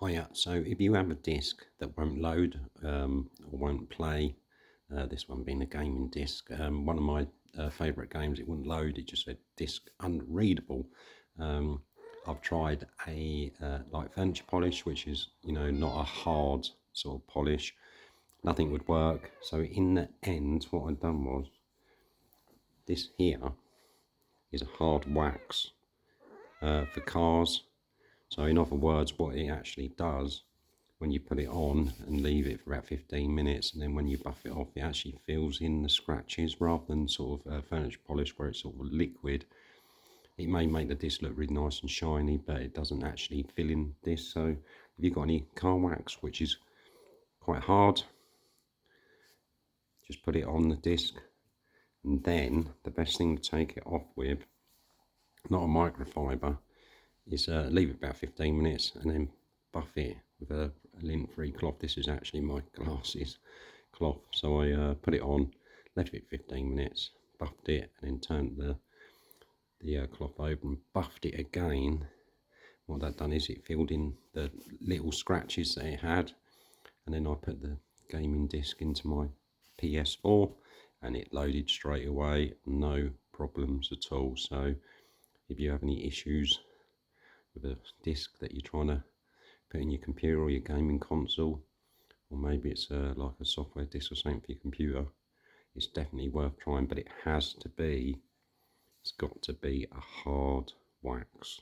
Hiya. So if you have a disc that won't load or won't play, this one being a gaming disc, one of my favourite games, it wouldn't load, it just said disc unreadable. I've tried a like furniture polish, which is, you know, not a hard sort of polish. Nothing would work. So in the end, what I'd done was, this here is a hard wax for cars. So in other words, what it actually does, when you put it on and leave it for about 15 minutes, and then when you buff it off, it actually fills in the scratches rather than sort of furniture polish where it's sort of liquid. It may make the disc look really nice and shiny, but it doesn't actually fill in this. So if you've got any car wax, which is quite hard, just put it on the disc. And then the best thing to take it off with, not a microfiber, is leave it about 15 minutes and then buff it with a lint-free cloth. This is actually my glasses cloth. So I put it on, left it 15 minutes, buffed it, and then turned the cloth over and buffed it again. What that done is it filled in the little scratches that it had, and then I put the gaming disc into my PS4 and it loaded straight away, no problems at all. So if you have any issues with a disc that you're trying to put in your computer or your gaming console, or maybe it's like a software disc or something for your computer, it's definitely worth trying. But it's got to be a hard wax,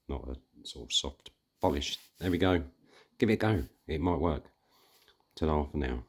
not a sort of soft polish. There we go. Give it a go. It might work. Ta-da for now.